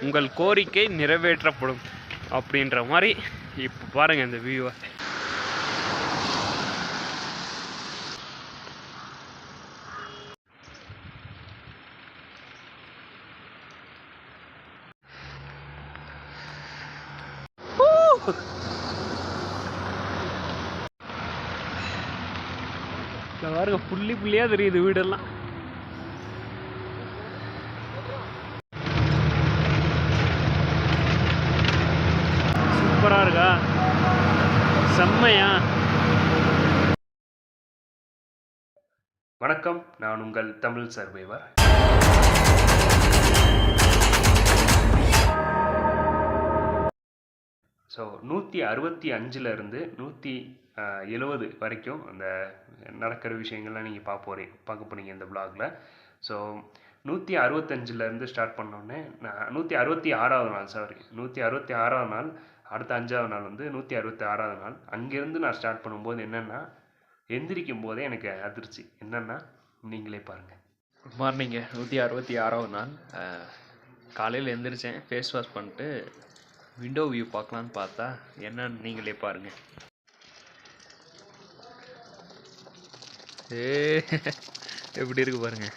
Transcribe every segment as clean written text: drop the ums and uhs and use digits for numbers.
உங்கள் கோரிக்கை நிறைவேற்றப்படும் அப்படின்ற மாதிரி. இப்போ பாருங்கள் இந்த வியூவை. பாருங்க, புள்ளி புள்ளியாக தெரியுது வீடெல்லாம். சூப்பராக இருக்கா? செம்மையா? வணக்கம், நான் உங்கள் தமிழ் சர்வைவர். ஸோ 165லேருந்து 170 வரைக்கும் அந்த நடக்கிற விஷயங்கள்லாம் நீங்கள் பார்க்க போகிறீங்க இந்த வ்ளாகில். ஸோ 165லேருந்து ஸ்டார்ட் பண்ணோடனே நான் 166வது நாள், 166வது நாள், அடுத்த 5வது நாள் வந்து 166வது நாள். அங்கேருந்து நான் ஸ்டார்ட் பண்ணும்போது என்னென்னா, எந்திரிக்கும் போதே எனக்கு அதிர்ச்சி. என்னென்னா நீங்களே பாருங்கள். குட் மார்னிங்க. 166வது நாள் காலையில் எந்திரிச்சேன். ஃபேஸ் வாஷ் பண்ணிட்டு விண்டோ வியூ பார்க்கலான்னு பார்த்தா என்னன்னு நீங்களே பாருங்கள். எப்படி இருக்கு பாருங்க.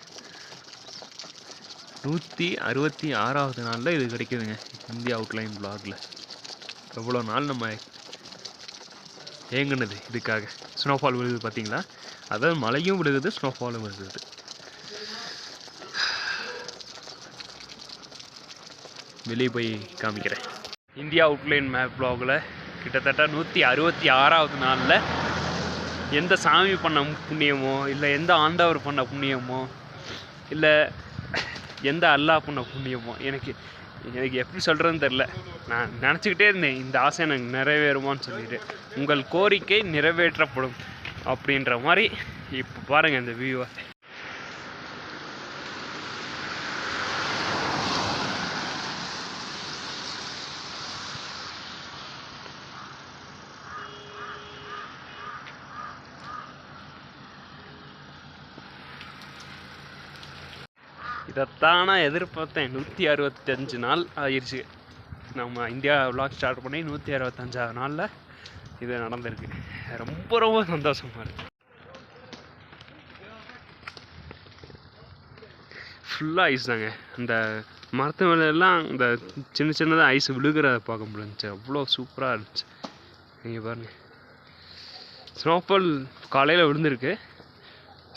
166வது நாளில் இது கிடைக்குதுங்க இந்தியா அவுட்லைன் வ்ளாகில். எவ்வளோ நாள் நம்ம ஏங்குனது இதுக்காக. ஸ்னோஃபால் விழுகுது பார்த்தீங்களா? அதாவது மழையும் விழுகுது, ஸ்னோஃபாலும் விழுகுது. வெளியே போய் காமிக்கிறேன். இந்தியா அவுட்லைன் மேப் வ்ளாகில் கிட்டத்தட்ட 166வது நாளில் எந்த சாமி பண்ண புண்ணியமோ, இல்லை எந்த ஆண்டவர் பண்ண புண்ணியமோ, இல்லை எந்த அல்லாஹ் பண்ண புண்ணியமோ, எனக்கு எப்படி சொல்கிறதுன்னு தெரில. நான் நினச்சிக்கிட்டே இருந்தேன் இந்த ஆசை எனக்கு நிறைவேறுமான்னு சொல்லிட்டு. உங்கள் கோரிக்கை நிறைவேற்றப்படும் அப்படின்ற மாதிரி. இப்போ பாருங்கள் இந்த வியூவை. இதைத்தான் நான் எதிர்பார்த்தேன். 165 நாள் ஆயிடுச்சு நம்ம இந்தியா வ்ளாக் ஸ்டார்ட் பண்ணி. 165வது நாளில் இது நடந்திருக்கு. ரொம்ப ரொம்ப சந்தோஷமாக இருக்கு. ஃபுல்லாக ஐஸ் தாங்க. அந்த மரத்து மேலெல்லாம் இந்த சின்ன சின்னதாக ஐஸ் விழுகிறத பார்க்க முடிஞ்சிச்சு. அவ்வளோ சூப்பராக இருந்துச்சு. நீங்கள் பாருங்கள், ஸ்னோஃபால் காலையில் விழுந்திருக்கு.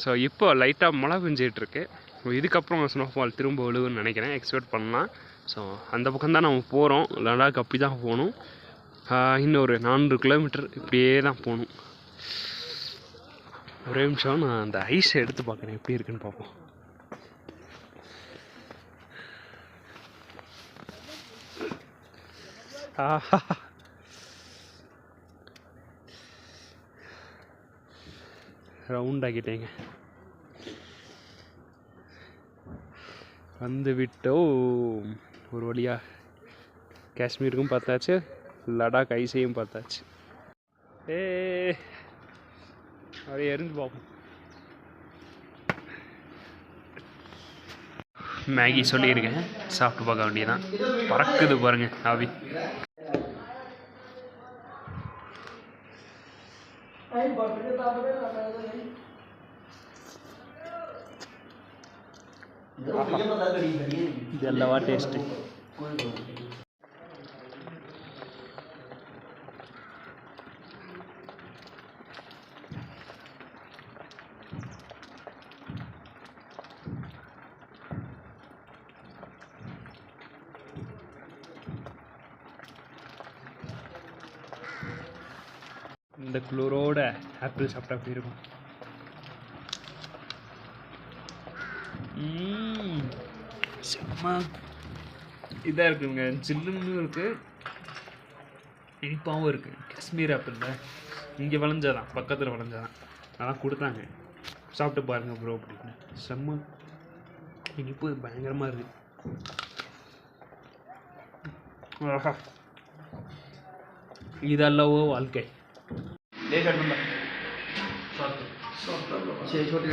ஸோ இப்போ லைட்டாக மழை பெஞ்சிகிட்ருக்கு. இதுக்கப்புறம் ஸ்னோஃபால் திரும்ப விழுவுன்னு நினைக்கிறேன், எக்ஸ்பெக்ட் பண்ணலாம். ஸோ அந்த பக்கம் தான் நம்ம போகிறோம். லடாக் அப்படி தான் போகணும். இன்னும் ஒரு 400 கிலோமீட்டர் இப்படியே தான் போகணும். ஒரே நிமிஷம், நான் அந்த ஐஸை எடுத்து பார்க்குறேன் எப்படி இருக்குன்னு பார்ப்போம். ரவுண்ட் ஆக்கிட்டேங்க. வந்து விட்டோம் ஒரு வழியாக. காஷ்மீருக்கும் பார்த்தாச்சு, லடாக் ஐஸையும் பார்த்தாச்சு. அப்படியே எரிஞ்சு பார்ப்போம். மேகி சொல்லியிருக்கேன், சாப்பிட்டு பார்க்க வேண்டியதான். பறக்குது பாருங்க ஆவி. ಇದೆಲ್ಲವಾ ಟೇಸ್ಟಿ. இந்த குளிரோட ஆப்பிள் சாப்பிட்டா அப்படி இருக்கும். செம்ம இதாக இருக்குதுங்க. ஜில்லுன்னு இருக்குது, இனிப்பாகவும் இருக்குது. காஷ்மீர் ஆப்பிளில் இங்கே விளைஞ்சாதான், பக்கத்தில் விளைஞ்சாதான். அதான் கொடுத்தாங்க, சாப்பிட்டு பாருங்கள் ப்ரோ அப்படின்னு. செம்ம இனிப்பு பயங்கரமாக இருக்குது. இதல்லவோ வாழ்க்கை. छोटी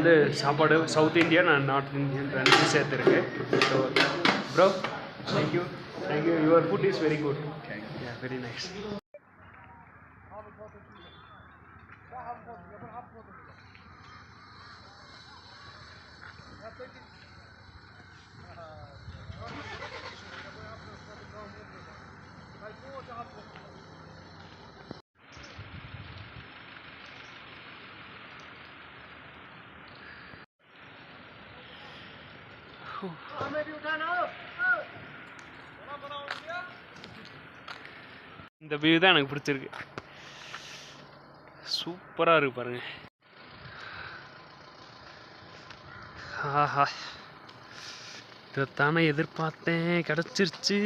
வந்து சாப்பாடு south Indian and north Indian ரெண்டு சேர்த்துருக்கு. So bro thank you your food is very good. Very nice. இந்த வியூ தான் எனக்கு பிடிச்சிருக்கு. சூப்பராக இருக்கு பாருங்க. ஆஹா, இதைத்தானே எதிர்பார்த்தேன். கிடச்சிருச்சு.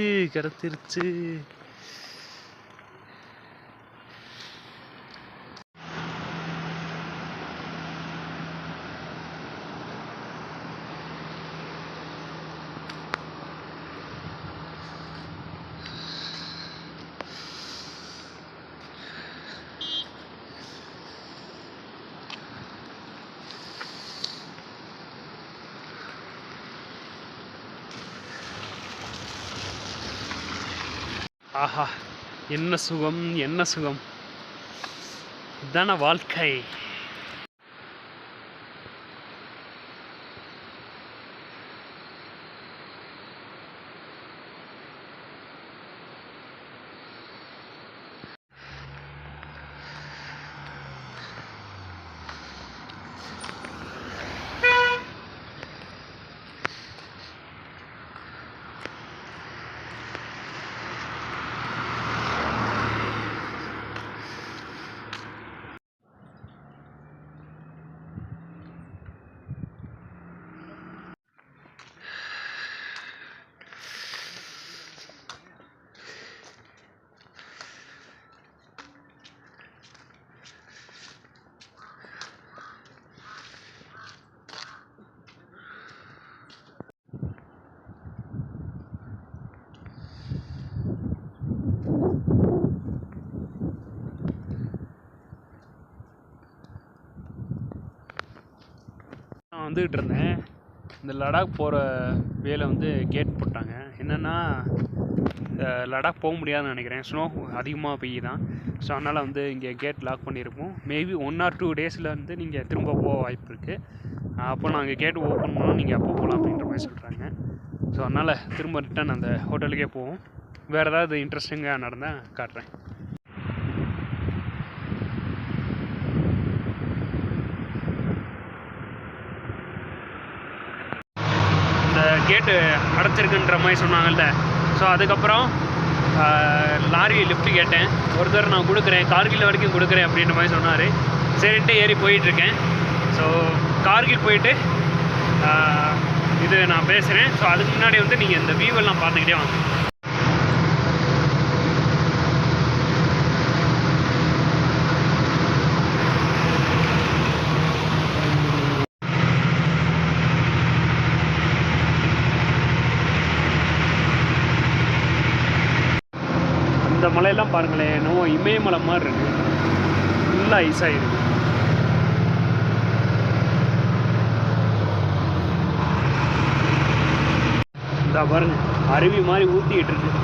ஆஹா, என்ன சுகம். இதான வாழ்க்கை. நான் வந்துக்கிட்டு இருந்தேன். இந்த லடாக் போகிற வேலை வந்து கேட் போட்டாங்க. என்னென்னா லடாக் போக முடியாதுன்னு நினைக்கிறேன். ஸ்னோ அதிகமாக பெய்யுதான். ஸோ அதனால் வந்து இங்கே கேட் லாக் பண்ணியிருப்போம். மேபி 1 or 2 டேஸில் வந்து நீங்கள் திரும்ப போக வாய்ப்பு இருக்குது. அப்போ நாங்கள் கேட் ஓப்பன் பண்ணோம், நீங்கள் அப்போ போகலாம் அப்படின்ற மாதிரி சொல்கிறாங்க. ஸோ அதனால் திரும்ப ரிட்டன் அந்த ஹோட்டலுக்கே போவோம். வேறு ஏதாவது இன்ட்ரெஸ்டிங்காக நடந்தால் காட்டுறேன். கேட்டு அடைச்சிருக்குன்ற மாதிரி சொன்னாங்கல்ல. ஸோ அதுக்கப்புறம் லாரி லிஃப்ட் கேட்டேன். ஒருத்தர் நான் கொடுக்குறேன், கார்கில் வரைக்கும் கொடுக்குறேன் அப்படின்ற மாதிரி சொன்னார். சரின்ட்டு ஏறி போயிட்டுருக்கேன். ஸோ கார்கில் போயிட்டு இது நான் பேசுகிறேன். ஸோ அதுக்கு முன்னாடி வந்து நீங்கள் இந்த வியூவெல்லாம் பார்த்துக்கிட்டே வாங்க. இந்த மலையெல்லாம் பாருங்களேன், என்னவோ இமயமலை மாதிரி இருக்குது. ஃபுல்லாக ஐஸாக இருக்குது. இந்த பாருங்க, அருவி மாதிரி ஊற்றிக்கிட்டு இருக்கு.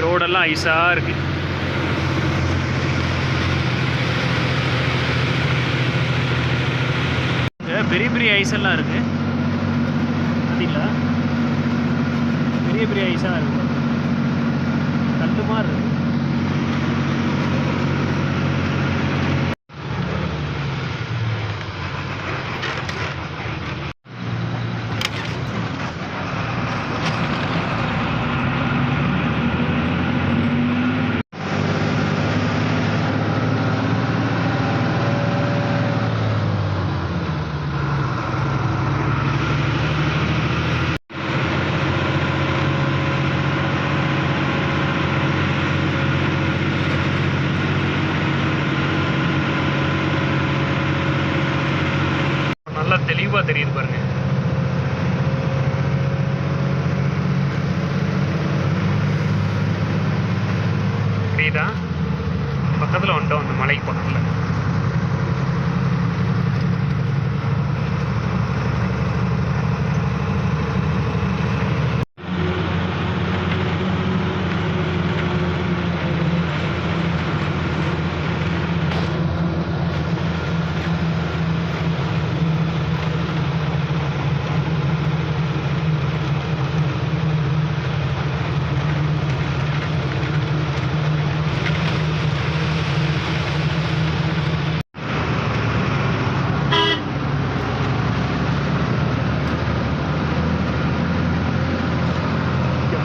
ரோடெல்லாம் ஐஸாக இருக்கு. பெரிய பெரிய ஐஸெல்லாம் இருக்கு. பார்த்தீங்களா, பெரிய பெரிய ஐஸாக இருக்கு. கல்லு மாதிரி இருக்கு.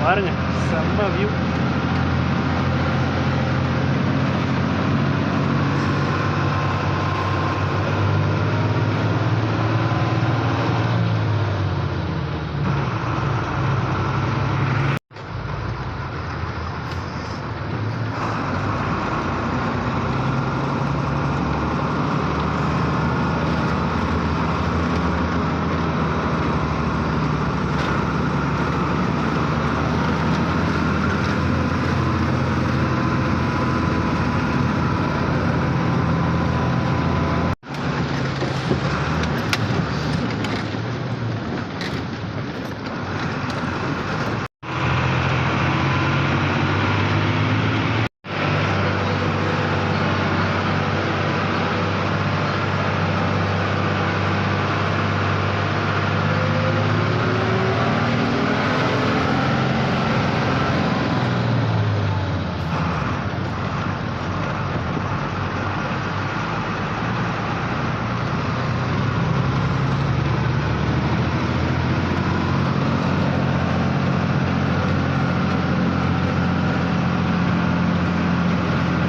பாருங்க, செம்ம வியூ.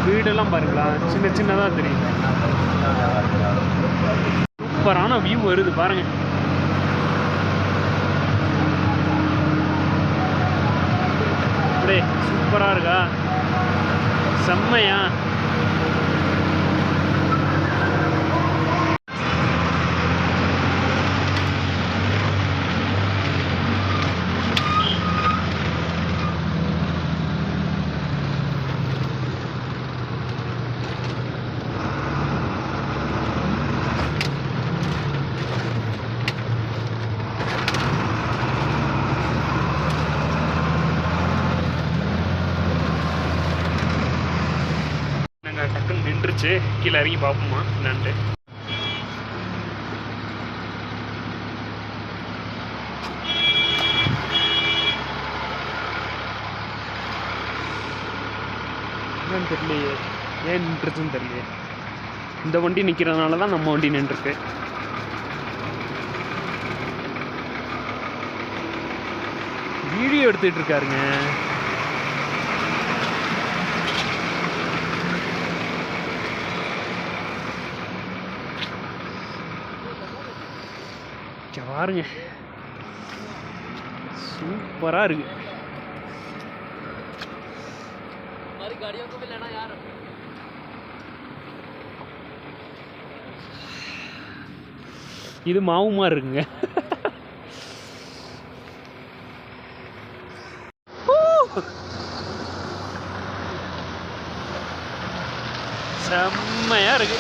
வீடெல்லாம் பாருங்களா, சின்ன சின்னதாக தெரியுது. சூப்பரான வியூ வருது பாருங்க. அப்படியே சூப்பராக இருக்கா, செம்மையா. டக்குன்னு நின்றுச்சு, கீழே இறங்கி பார்ப்போமா என்னான்ட்டு. என்னன்னு தெரியலையே, ஏன் நின்றுச்சுன்னு தெரியலையே. இந்த வண்டி நிற்கிறதுனால தான் நம்ம வண்டி நின்றுருக்கு. வீடியோ எடுத்துகிட்டு இருக்காருங்க. பாருங்க, சூப்பரா இருக்கு. இது மாவு மாதிரி இருக்குங்க. செம்மையா இருக்கு.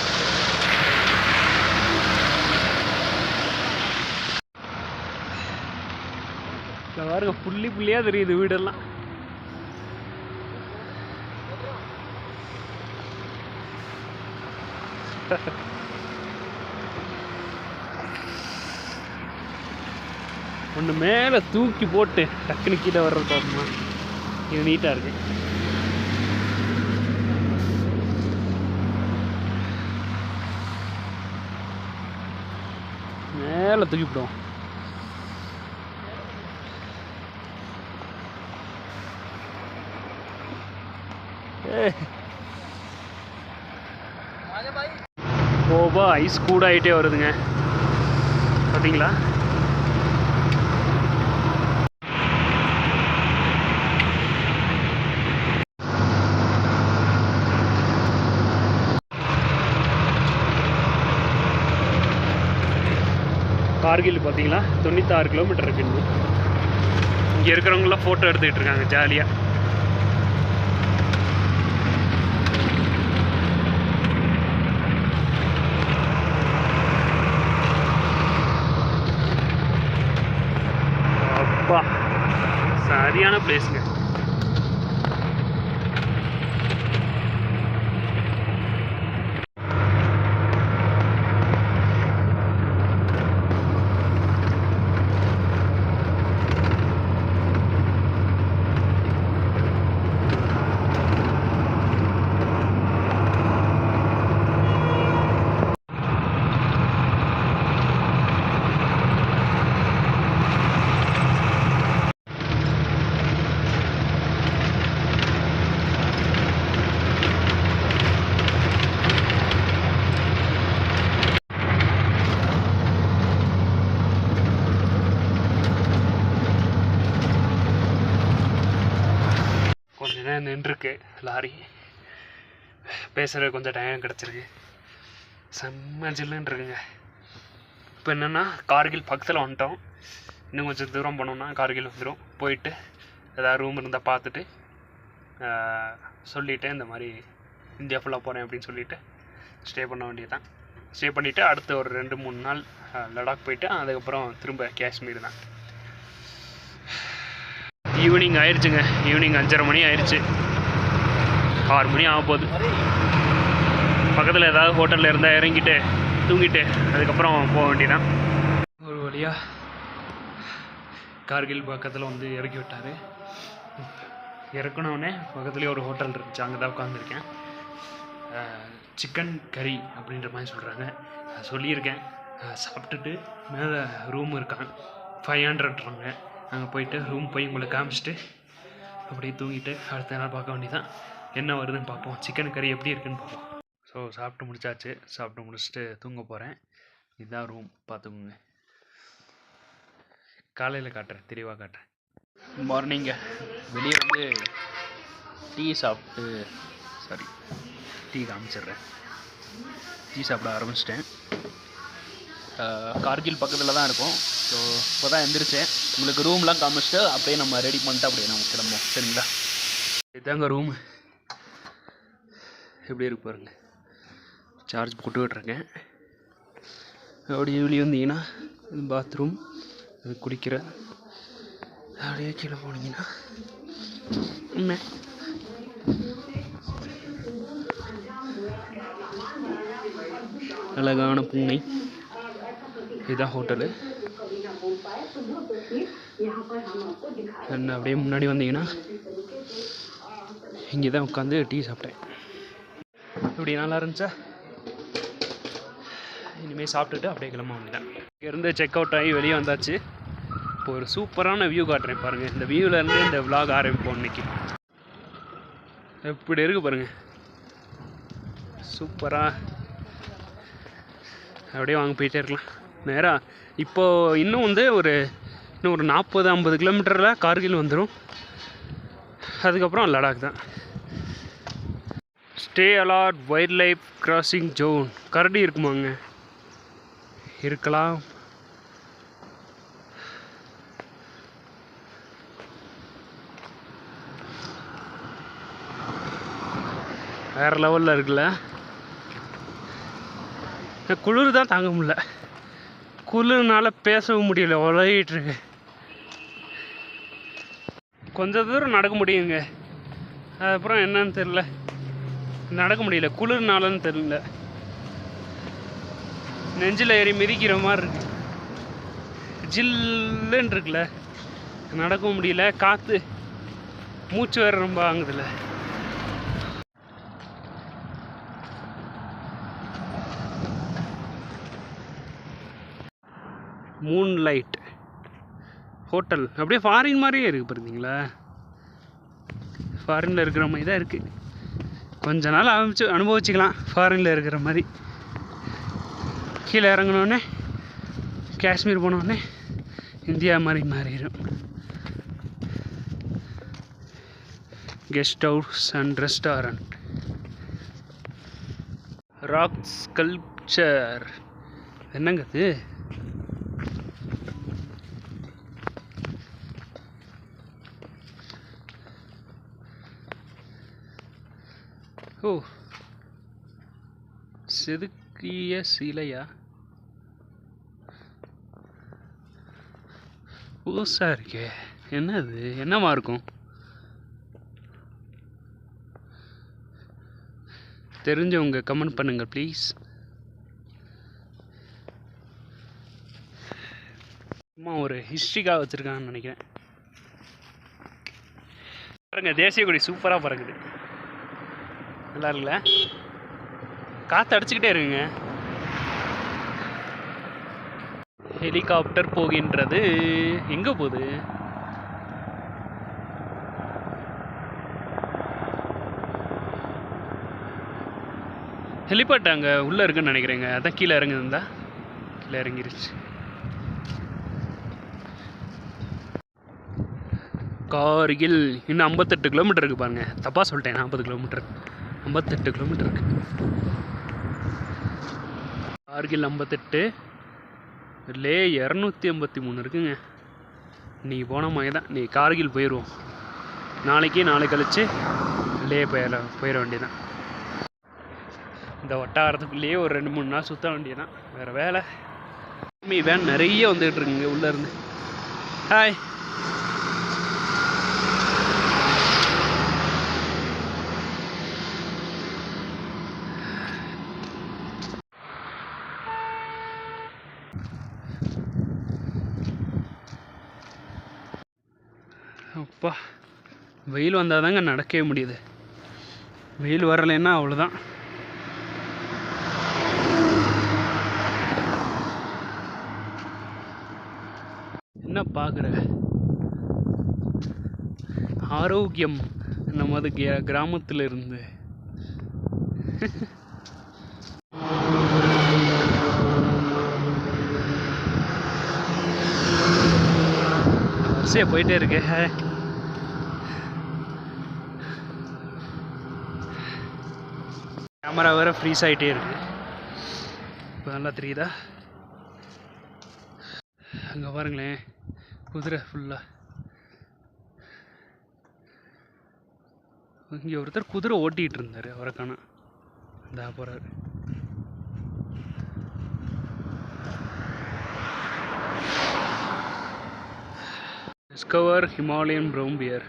பாருங்க, புள்ளி புள்ளியா தெரியுது வீடெல்லாம். ஒன்று மேலே தூக்கி போட்டு டக்குனு கீழே வர்றது பார்ப்போமா. இது நீட்டாக இருக்கு. மேலே தூக்கி விடுவோம். போபா ஐஸ் கூட ஆகிட்டே வருதுங்க, பார்த்தீங்களா? கார்கில் பார்த்தீங்களா, 96 கிலோமீட்டர் இருக்கு. இன்னும் இங்கே இருக்கிறவங்களாம் ஃபோட்டோ எடுத்துக்கிட்டு இருக்காங்க ஜாலியாக. அப்பா சரியான பிளேஸுங்க. நேரம் நின்றுருக்கு லாரி. பேசுகிற கொஞ்சம் டைம் கிடச்சிருக்கு. செம்ம ஜில்லுன்னு இருக்குங்க. இப்போ என்னென்னா கார்கில் பக்கத்தில் வந்துட்டோம். இன்னும் கொஞ்சம் தூரம் போனோம்னா கார்கில் வந்துடும். போயிட்டு ஏதாவது ரூம் இருந்தால் பார்த்துட்டு சொல்லிவிட்டு இந்த மாதிரி இந்தியா ஃபுல்லாக போகிறேன் அப்படின்னு சொல்லிவிட்டு ஸ்டே பண்ண வேண்டியது தான். ஸ்டே பண்ணிவிட்டு அடுத்த ஒரு 2-3 நாள் லடாக் போயிட்டு அதுக்கப்புறம் திரும்ப காஷ்மீர் தான். ஈவினிங் ஆயிடுச்சுங்க. ஈவினிங் 5:30 மணி ஆயிடுச்சு. 6 மணி ஆக போகுது. பக்கத்தில் ஏதாவது ஹோட்டலில் இருந்தால் இறங்கிட்டு தூங்கிட்டு அதுக்கப்புறம் போக வேண்டியதான். ஒரு வழியாக கார்கில் பக்கத்தில் வந்து இறக்கி விட்டார். இறக்குனோடனே பக்கத்துலேயே ஒரு ஹோட்டல் இருந்துச்சு. அங்கே தான் உட்காந்துருக்கேன். சிக்கன் கறி அப்படின்ற மாதிரி சொல்கிறாங்க. சொல்லியிருக்கேன். சாப்பிட்டுட்டு மேலே ரூம் இருக்காங்க 500றாங்க. அங்கே போயிட்டு ரூம் போய் உங்களை காமிச்சிட்டு அப்படியே தூங்கிட்டு அடுத்த நாள் பார்க்க வேண்டியதான். என்ன வருதுன்னு பார்ப்போம். சிக்கன் கறி எப்படி இருக்குன்னு பார்ப்போம். ஸோ சாப்பிட்டு முடிச்சாச்சு. சாப்பிட்டு முடிச்சுட்டு தூங்க போகிறேன். இதுதான் ரூம், பார்த்துக்கோங்க. காலையில் காட்டுறேன், தெளிவாக காட்டுறேன். மார்னிங்க வெளியே வந்து டீ காமிச்சிடுறேன். டீ சாப்பிட ஆரம்பிச்சிட்டேன். கார்கில் பக்கத்தில் தான் இருக்கும். ஸோ இப்போ தான் எந்திரிச்சேன். உங்களுக்கு ரூம்லாம் காமிச்சிட்டு அப்படியே நம்ம ரெடி பண்ணிட்டு அப்படியே நம்ம கிளம்புவோம். சரிங்களா? இதுதாங்க ரூம். எப்படி இருக்கு பாருங்க. சார்ஜ் போட்டு விட்ருக்கேன். அப்படியே வெளியே வந்தீங்கன்னா பாத்ரூம், அது குடிக்கிற. அப்படியே கீழே போனீங்கன்னா அழகான பூனை. இதுதான் ஹோட்டலு. அப்படியே முன்னாடி வந்தீங்கன்னா இங்கே தான் உட்காந்து டீ சாப்பிட்டேன். இப்படி நல்லா இருந்துச்சா? இனிமேல் சாப்பிட்டுட்டு அப்படியே கிளம்ப வேண்டியதான். இங்கேருந்து செக் அவுட் ஆகி வெளியே வந்தாச்சு. இப்போ ஒரு சூப்பரான வியூ காட்டுறேன் பாருங்கள். இந்த வியூவிலேருந்து இந்த விலாக் ஆரம்பிப்போம் இன்றைக்கி. எப்படி இருக்குது பாருங்கள், சூப்பராக. அப்படியே வாங்க போயிட்டே இருக்கலாம் நேராக. இப்போது இன்னும் வந்து இன்னும் ஒரு 40-50 கிலோமீட்டரில் கார்கில் வந்துடும். அதுக்கப்புறம் லடாக் தான். Stay alert wildlife crossing zone. கரடி இருக்குமாங்க? இருக்கலாம். வேறு லெவலில் இருக்குல்ல. குளிர் தான் தாங்க முடியல. குளிர்னால பேசவும் முடியல, உலகிட்டுருக்கு. கொஞ்சம் தூரம் நடக்க முடியுங்க. அதுக்கப்புறம் என்னன்னு தெரில, நடக்க முடியல. குளிர்னாலன்னு தெரியல. நெஞ்சில் ஏறி மிதிக்கிற மாதிரி இருக்கு. ஜில்லுன்னு இருக்குல்ல, நடக்கவும் முடியல. காற்று மூச்சு வேறு ரொம்ப ஆகுதுல்ல. மூன் லைட் ஹோட்டல் அப்படியே ஃபாரின் மாதிரியே இருக்குது பார்த்தீங்களா? ஃபாரினில் இருக்கிற மாதிரி தான் இருக்குது. கொஞ்ச நாள் அனுபவிச்சுக்கலாம் ஃபாரினில் இருக்கிற மாதிரி. கீழே இறங்கினோடனே காஷ்மீர் போனோடனே இந்தியா மாதிரி மாறிடும். Guest house and restaurant. Rock sculpture. என்னங்க இது? ஓ, செதுக்கிய சிலையா? புதுசாக இருக்கே. என்னது? என்னமா இருக்கும்? தெரிஞ்சவங்க கமெண்ட் பண்ணுங்க ப்ளீஸ். சும்மா ஒரு ஹிஸ்ட்ரிக்காக வச்சுருக்காங்கன்னு நினைக்கிறேன். பாருங்க, தேசிய கொடி சூப்பராக பறக்குது. நல்லா இருக்குல்ல? காற்று அடிச்சுக்கிட்டே இருக்குங்க. ஹெலிகாப்டர் போகின்றது. எங்கே போகுது? ஹெலிபேட் அங்கே உள்ளே இருக்குன்னு நினைக்கிறேங்க. அதான் கீழே இறங்குதுந்தா. கீழே இறங்கிருச்சு. கார்கில் இன்னும் 58 கிலோமீட்டர் இருக்குது பாருங்க. தப்பாக சொல்லிட்டேன், 40 கிலோமீட்டர், 58 கிலோமீட்டர் இருக்குது. கார்கில் 58, லே 283 இருக்குங்க. இன்றைக்கி போன மாதிரி தான், நீ கார்கில் போயிடுவோம். நாளை கழிச்சு லே போயிட வேண்டியதான். இந்த வட்டாரத்துக்குள்ளேயே ஒரு 2-3 நாள் சுற்ற வேண்டியதான், வேறு வேலை. வேன் நிறைய வந்துகிட்டு இருக்குங்க உள்ளேருந்து. ஹாய். அப்பா, வெயில் வந்தால் தாங்க நடக்கவே முடியுது. வெயில் வரலைன்னா அவ்வளோதான். என்ன பார்க்குற? ஆரோக்கியம் நமது கிராமத்தில் இருந்து. வரிசையாக போயிட்டே இருக்கு. கேமரா வேறு ஃப்ரீஸ் ஆகிட்டே இருக்கு. இப்போ நல்லா தெரியுதா? அங்கே பாருங்களேன், குதிரை ஃபுல்லாக. இங்கே ஒருத்தர் குதிரை ஓட்டிகிட்டு இருந்தார், அவரை காணோம். இந்த போகிறார். Discover Himalayan brown bear.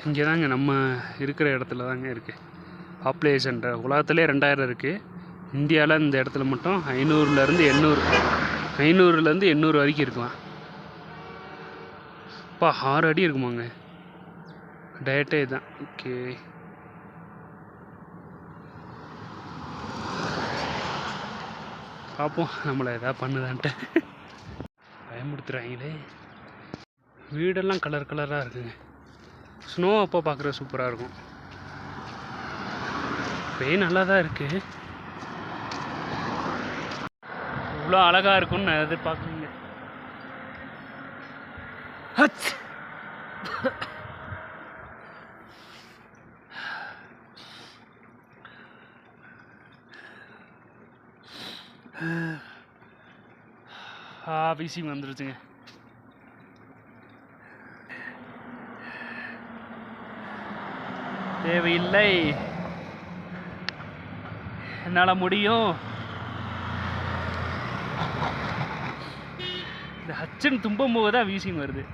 இங்கே தாங்க நம்ம இருக்கிற இடத்துல தாங்க இருக்குது. பாப்புலேஷன் உலகத்திலே 2000 இருக்குது. இந்தியாவில் இந்த இடத்துல மட்டும் 500லேருந்து 800 வரைக்கும் இருக்கலாம். அப்பா 6 அடி இருக்குமாங்க. டயட்டே தான். ஓகே, பார்ப்போம் நம்மளை எதாவது பண்ணுதான்ட்டு. பயமுடுத்துகிறாங்களே. வீடெல்லாம் கலர் கலராக இருக்குங்க. ஸ்னோ அப்போ பார்க்குற சூப்பராக இருக்கும். இப்போயே நல்லா தான் இருக்குது. இவ்வளோ அழகாக இருக்கும்னு நான் எதிர்பார்க்குறீங்க. வீசிங் வந்துருச்சுங்க. தேவையில்லை, என்னால் முடியும். இந்த ஹச்சன் தும்பும் போது தான் வீசிங் வருது.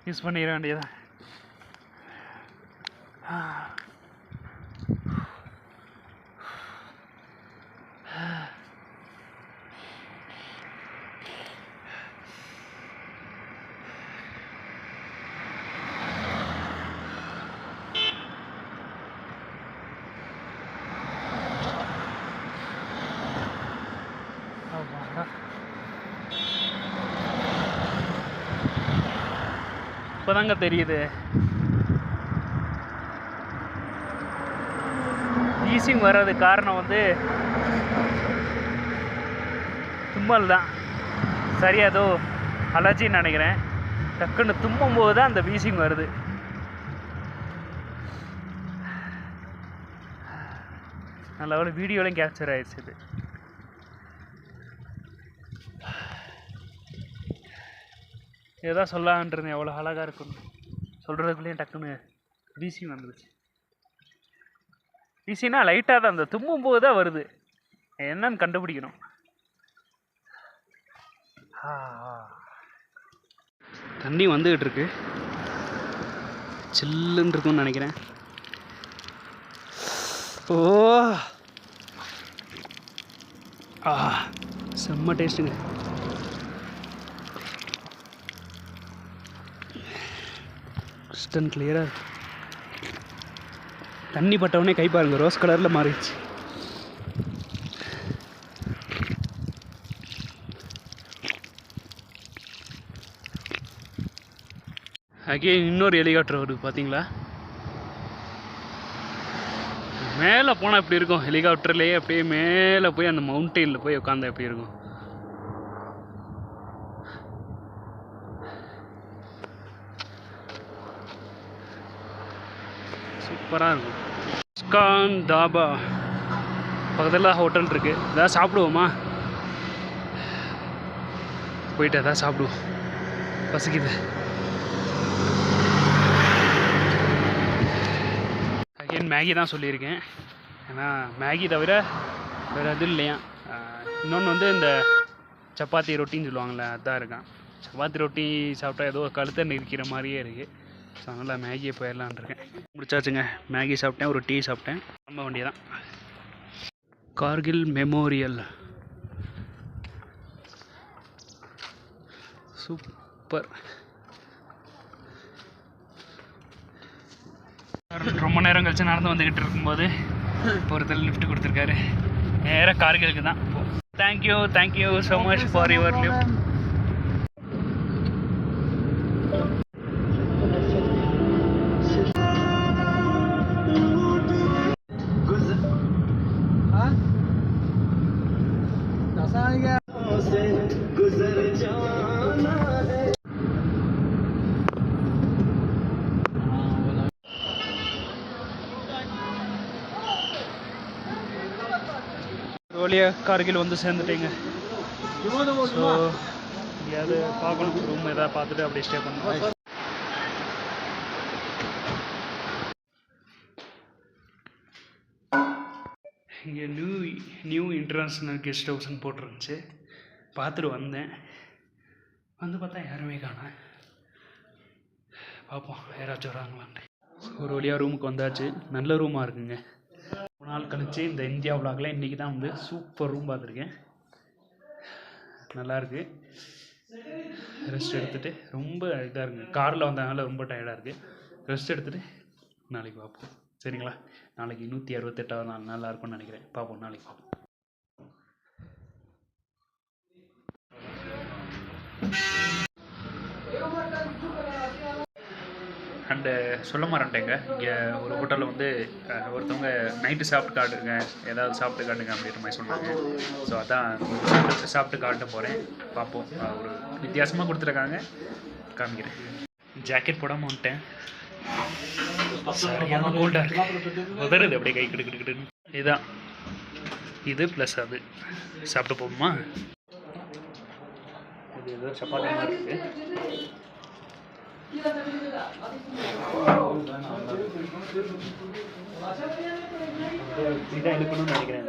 யூஸ் பண்ணிட வேண்டியதான். இப்போதாங்க தெரியுது வீசிங் வர்றது காரணம் வந்து தும்மல் தான். சரியா, ஏதோ அலர்ஜின்னு நினைக்கிறேன். டக்குன்னு தும்பும் போது தான் அந்த வீசிங் வருது. நல்ல வேளை வீடியோலையும் கேப்சர் ஆயிடுச்சு. இது ஏதோ சொல்லான்றது எவ்வளோ அழகாக இருக்கும் சொல்கிறதுக்குள்ளேயும் டக்குன்னு வீசிங் வந்துடுச்சு. வீசினா லைட்டாக தான், அந்த தும்பும் போது தான் வருது. என்னன்னு கண்டுபிடிக்கணும். தண்ணி வந்துக்கிட்டு இருக்கு, சில்லுன்னு இருக்குன்னு நினைக்கிறேன். ஓ செம்ம டேஸ்ட்டுங்க. கிறிஸ்டன் கிளியராக தண்ணி பட்டவொடனே கை பாருங்க, ரோஸ் கலரில் மாறிடுச்சு. அகெயின் இன்னொரு ஹெலிகாப்டர் வருது பார்த்தீங்களா? மேலே போனால் எப்படி இருக்கும், ஹெலிகாப்டர்லேயே அப்படியே மேலே போய் அந்த மவுண்டெயினில் போய் உட்காந்தா எப்படி இருக்கும். சூப்பராக இருக்கும். இஸ்கான் தாபா பக்கத்தில் ஹோட்டல் இருக்குது. ஏதாவது சாப்பிடுவோமா? போயிட்டு எதாவது சாப்பிடுவோம், பசிக்குது. அகைன் மேகி தான் சொல்லியிருக்கேன், ஏன்னா மேகி தவிர வேறு எதுவும் இல்லையா. இன்னொன்று வந்து இந்த சப்பாத்தி ரொட்டின்னு சொல்லுவாங்கள்ல, அதுதான் இருக்கான். சப்பாத்தி ரொட்டி சாப்பிட்டா ஏதோ கழுத்தை நிற்கிற மாதிரியே இருக்குது. ஸோ அதனால் மேகியை போயிடலான் இருக்கேன். முடிச்சாச்சுங்க, மேகி சாப்பிட்டேன், ஒரு டீ சாப்பிட்டேன், ரொம்ப வேண்டியதான். Kargil memorial super. ரொம்ப நேரம் கழிச்சு நடந்து வந்துக்கிட்டு இருக்கும்போது ஒருத்தர் லிஃப்ட் கொடுத்துருக்காரு. நேராக கார்கிலுக்கு தான். Thank you so much for your lift. வழியாக கார்கில் வந்து சேர்ந்துட்டேங்க. ஸோ எங்கேயாவது பார்க்கணும், ரூம் எதாவது பார்த்துட்டு அப்படியே ஸ்டே பண்ணணும். இங்கே நியூ இன்டர்நேஷ்னல் கெஸ்ட் ஹவுஸ்ன்னு போட்டிருந்துச்சு, பார்த்துட்டு வந்தேன். வந்து பார்த்தா யாருமே காணோம். பார்ப்போம் யாராச்சும் வராங்களான்ட்டு. ஒரு வழியாக ரூமுக்கு வந்தாச்சு. நல்ல ரூமாக இருக்குங்க. ஒரு நாள் கழிச்சு இந்த இந்தியா விளாகில் இன்றைக்கி தான் வந்து சூப்பர் ரூம் பார்த்துருக்கேன். நல்லாயிருக்கு. ரெஸ்ட் எடுத்துகிட்டு ரொம்ப இதாக இருக்குங்க. காரில் வந்ததுனால ரொம்ப டயர்டாக இருக்குது. ரெஸ்ட் எடுத்துகிட்டு நாளைக்கு பார்ப்போம், சரிங்களா? நாளைக்கு 168வது நாள் நல்லா இருக்கும்னு நினைக்கிறேன். பார்ப்போம், நாளைக்கு பார்ப்போம். அண்டு சொல்ல மாட்டேங்க, இங்கே ஒரு ஹோட்டலில் வந்து ஒருத்தவங்க நைட்டு சாப்பிட்டு காட்டுங்க, ஏதாவது சாப்பிட்டு காட்டுங்க அப்படின்ற மாதிரி சொன்னாங்க. ஸோ அதான் சாப்பிட்டு காட்ட போகிறேன். பார்ப்போம். ஒரு வித்தியாசமாக கொடுத்துருக்காங்க, காமிக்கிறேன். ஜாக்கெட் போடாமல் வந்துட்டேன். சரியான கோல்டாக இருக்கு, உதறுது அப்படியே கை கிட்டுக்கிட்டுன்னு. இதுதான் இது ப்ளஸ் அது சாப்பிட்டு போகுமா? இது ஏதோ சப்பாத்தி மாதிரி இருக்குது. இதான் எடுக்கணும்னு நினைக்கிறேன்.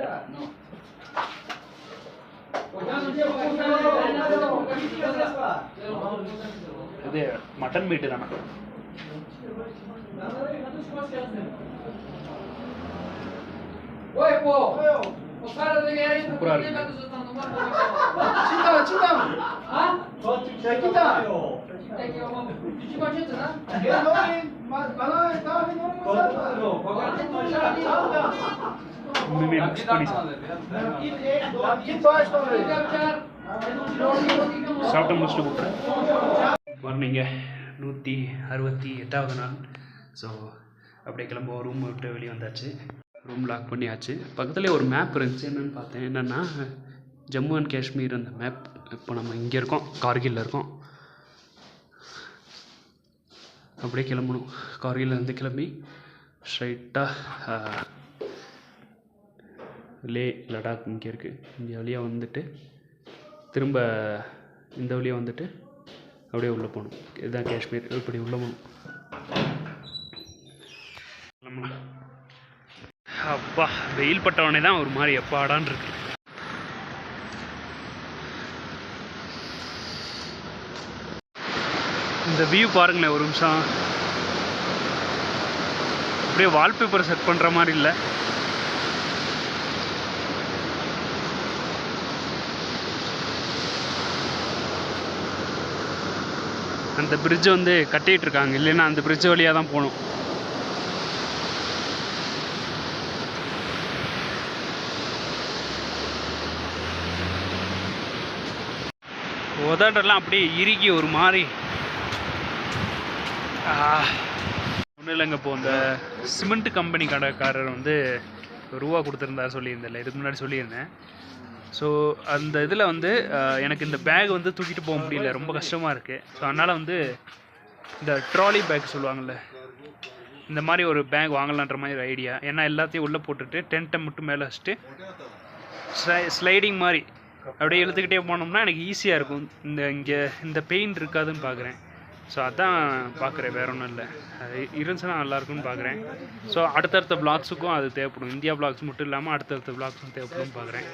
இது மட்டன் மீட்டு தானே. சூப்பராக இருக்கு. சாப்பிட்ட முடிச்சுட்டு கூப்பிட்றேன். வரணுங்க 168வது நாள். ஸோ அப்படியே கிளம்ப ரூம் விட்டு வெளியே வந்தாச்சு. ரூம் லாக் பண்ணியாச்சு. பக்கத்துலேயே ஒரு மேப் இருந்துச்சு. என்னென்னு பார்த்தேன், என்னென்னா ஜம்மு அண்ட் காஷ்மீர் அந்த மேப். இப்போ நம்ம இங்கே இருக்கோம், கார்கில்ல இருக்கோம். அப்படியே கிளம்பணும். கார்கில்லேருந்து கிளம்பி ஸ்ட்ரைட்டாக லே லடாக் இங்கே இருக்குது. இந்த வழியாக வந்துட்டு திரும்ப இந்த வழியாக வந்துட்டு அப்படியே உள்ளே போகணும். இதுதான் காஷ்மீர். இப்படி உள்ளே போகணும். அப்பா வெயில் பட்டவனே தான் ஒரு மாதிரி எப்பாடான் இருக்கு. இந்த வியூ பாருங்களேன் ஒரு நிமிஷம். அப்படியே வால்பேப்பர் செட் பண்ணுற மாதிரி இல்லை. அந்த பிரிட்ஜ் வந்து கட்டிகிட்டு இருக்காங்க, இல்லைன்னா அந்த பிரிட்ஜ் வழியாக தான் போகணும். உதடெல்லாம் அப்படியே இறுகி ஒரு மாதிரி ஒன்றும் இல்லைங்க. இப்போ இந்த சிமெண்ட் கம்பெனி கடைக்காரர் வந்து ரூபா கொடுத்துருந்தார் சொல்லியிருந்தேன்ல, இதுக்கு முன்னாடி சொல்லியிருந்தேன். ஸோ அந்த இதில் வந்து எனக்கு இந்த பேக் வந்து தூக்கிட்டு போக முடியல, ரொம்ப கஷ்டமாக இருக்குது. ஸோ அதனால் வந்து இந்த ட்ராலி பேக் சொல்லுவாங்கள்ல, இந்த மாதிரி ஒரு பேக் வாங்கலான்ற மாதிரி ஒரு ஐடியா. ஏன்னா எல்லாத்தையும் உள்ளே போட்டுட்டு டென்ட்டை மட்டும் மேலே வச்சுட்டு ஸ்லைடிங் மாதிரி அப்படியே இழுத்துக்கிட்டே போனோம்னா எனக்கு ஈஸியாக இருக்கும். இங்கே இந்த பெயின் இருக்காதுன்னு பார்க்குறேன். ஸோ அதான் பார்க்குறேன், வேற ஒன்றும் இல்லை. அது இருந்துச்சுன்னா நல்லாயிருக்குன்னு பார்க்குறேன். ஸோ அடுத்தடுத்த வ்ளாக்ஸுக்கும் அது தேவைப்படும். இந்தியா வ்ளாக்ஸ் மட்டும் இல்லாமல் அடுத்தடுத்த வ்ளாக்ஸும் தேவைப்படும் பார்க்குறேன்.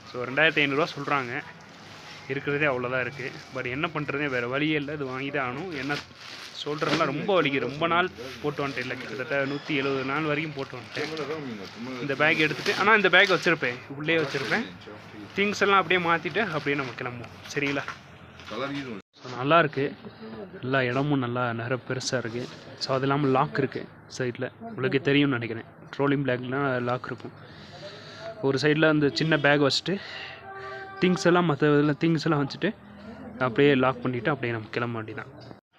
ஸோ 2500 சொல்கிறாங்க. இருக்கிறதே அவ்வளோதான் இருக்குது. பட் என்ன பண்ணுறதே வேறு வழியே இல்லை, இது வாங்கி தான் ஆகணும். என்ன சொல்கிறதுலாம் ரொம்ப வலிக்கு. ரொம்ப நாள் போட்டு வந்துட்டேன், இல்லை கிட்டத்தட்ட 170 நாள் வரைக்கும் போட்டு வந்துட்டேன் இந்த பேக் எடுத்துகிட்டு. ஆனால் இந்த பேக் வச்சுருப்பேன், உள்ளே வச்சுருப்பேன். திங்ஸ் எல்லாம் அப்படியே மாற்றிட்டு அப்படியே நம்ம கிளம்புவோம். சரிங்களா? ஸோ நல்லாயிருக்கு, எல்லா இடமும் நல்லா நிறைய பெருசாக இருக்குது. ஸோ அது இல்லாமல் லாக் இருக்குது சைடில், உங்களுக்கு தெரியும்னு நினைக்கிறேன். ட்ரோலிங் பேக்லாம் லாக் இருக்கும். ஒரு சைடில் அந்த சின்ன பேக் வச்சுட்டு திங்ஸ் எல்லாம் மற்ற இதில் திங்ஸ் எல்லாம் வச்சுட்டு அப்படியே லாக் பண்ணிவிட்டு அப்படியே நம்ம கிளம்ப வேண்டியதான்.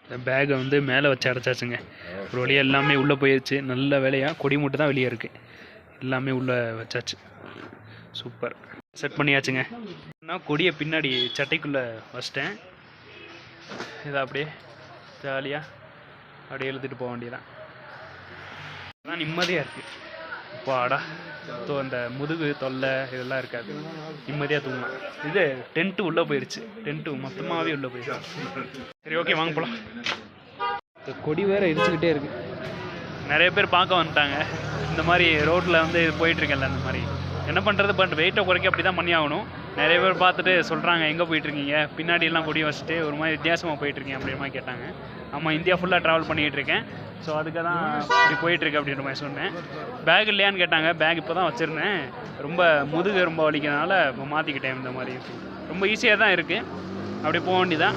இந்த பேக்கை வந்து மேலே வச்சு அடைச்சாச்சுங்க. ஒரு வழியாக எல்லாமே உள்ளே போயிடுச்சு. நல்ல வேலையாக கொடி மட்டும் தான் வெளியே இருக்குது, எல்லாமே உள்ளே வச்சாச்சு. சூப்பர், செட் பண்ணியாச்சுங்க. நான் கொடியை பின்னாடி சட்டைக்குள்ளே வச்சிட்டேன். இதை அப்படியே ஜாலியாக அப்படியே எழுதிட்டு போக வேண்டியதான். அதான் நிம்மதியாக இருக்குது. அப்பாடா, அந்த முதுகு தொல்லை இதெல்லாம் இருக்காது, நிம்மதியாக தூங்கலாம். இது டென்ட்டு உள்ளே போயிடுச்சு, டென்ட்டு மொத்தமாகவே உள்ளே போயிடுச்சு. சரி, ஓகே, வாங்க போகலாம். இந்த கொடி வேறு இடிச்சுக்கிட்டே இருக்குது. நிறைய பேர் பார்க்க வந்துட்டாங்க. இந்த மாதிரி ரோட்டில் வந்து போயிட்டுருக்கேன்ல, அந்த மாதிரி என்ன பண்ணுறது. பட் வெயிட்டை குறைக்க அப்படி தான் பண்ணி ஆகணும். நிறைய பேர் பார்த்துட்டு சொல்கிறாங்க, எங்கே போயிட்டுருக்கீங்க, பின்னாடியெல்லாம் கொடி வச்சுட்டு ஒரு மாதிரி வித்தியாசமாக போயிட்டுருக்கீங்க அப்படின்ற மாதிரி கேட்டாங்க. ஆமாம், இந்தியா ஃபுல்லாக ட்ராவல் பண்ணிகிட்டு இருக்கேன். ஸோ அதுக்கு தான் இப்படி போயிட்டுருக்கு அப்படின்ற மாதிரி சொன்னேன். பேக் இல்லையான்னு கேட்டாங்க. பேக் இப்போ தான் வச்சுருந்தேன். ரொம்ப முதுகு ரொம்ப வலிக்கிறதுனால இப்போ மாற்றிக்கிட்டேன். இந்த மாதிரி ரொம்ப ஈஸியாக தான் இருக்குது. அப்படி போக வேண்டியதான்.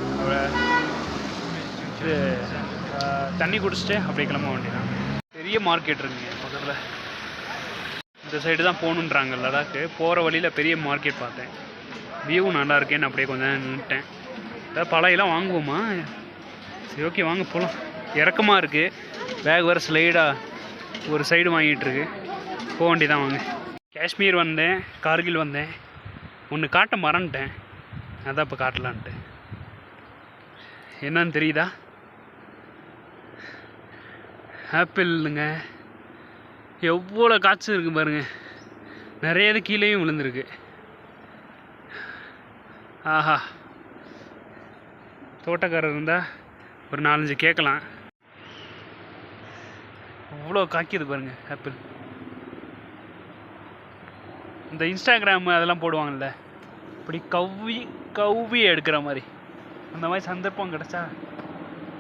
இது தண்ணி குடிச்சிட்டு அப்படியே கிளம்ப வேண்டியதான். பெரிய மார்க்கெட் இருக்குங்க முதல்ல. இந்த சைடு தான் போகணுன்றாங்க லடாக்கு. போகிற வழியில் பெரிய மார்க்கெட் பார்த்தேன். வியூ நல்லா இருக்கேன்னு அப்படியே கொஞ்சம் நின்றுட்டேன். ஏதாவது பழையெல்லாம் வாங்குவோமா? சரி, ஓகே, வாங்க போகலாம். இறக்கமாக இருக்குது, பேக் வேறு ஸ்லைடாக ஒரு சைடு வாங்கிட்டுருக்கு. போக வேண்டியதான், வாங்க. காஷ்மீர் வந்தேன், கார்கில் வந்தேன். ஒன்று காட்ட மறந்துட்டேன், அதான் இப்போ காட்டலான்ட்டு. என்னன்னு தெரியுதா? ஆப்பிள்ங்க. எவ்வளோ காய்ச்சி இருக்குது பாருங்கள். நிறைய இது கீழேயும் விழுந்துருக்கு. ஆஹா, தோட்டக்காரர் இருந்தால் ஒரு 4-5 கேட்கலாம். அவ்வளோ காய்க்குது பாருங்கள் ஆப்பிள். இந்த இன்ஸ்டாகிராம் அதெல்லாம் போடுவாங்கள்ல, இப்படி கவ்வி எடுக்கிற மாதிரி, அந்த மாதிரி சந்தர்ப்பம் கிடச்சா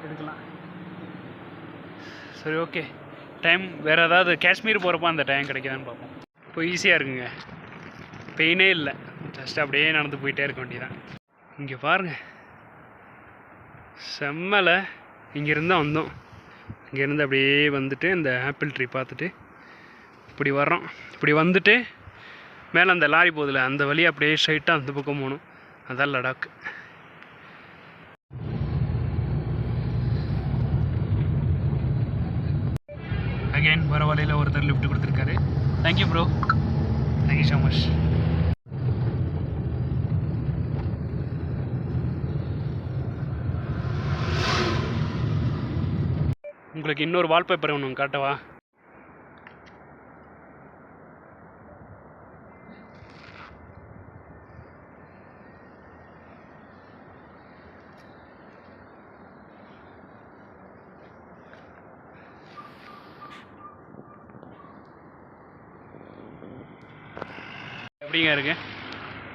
எடுக்கலாம். சரி, ஓகே. டைம் வேறு ஏதாவது காஷ்மீர் போகிறப்ப அந்த டைம் கிடைக்குதான்னு பார்ப்போம். இப்போ ஈஸியாக இருக்குங்க, பெயினே இல்லை. ஜஸ்ட் அப்படியே நடந்து போயிட்டே இருக்க வேண்டியதான். இங்கே பாருங்கள், செம்மலை. இங்கேருந்து வந்தோம், இங்கேருந்து அப்படியே வந்துட்டு இந்த ஆப்பிள் ட்ரீ பார்த்துட்டு இப்படி வர்றோம். இப்படி வந்துட்டு மேலே அந்த லாரி போதில் அந்த வழியை அப்படியே ஸ்ட்ரைட்டாக அந்த பக்கம் போகணும். அதான் லடாக். அகைன் வர வழியில் ஒருத்தர் லிஃப்ட் கொடுத்துருக்காரு. Thank you bro, thank you so much. உங்களுக்கு இன்னொரு வால்பேப்பர் ஒன்று காட்டவா? எப்படிங்க இருக்கு?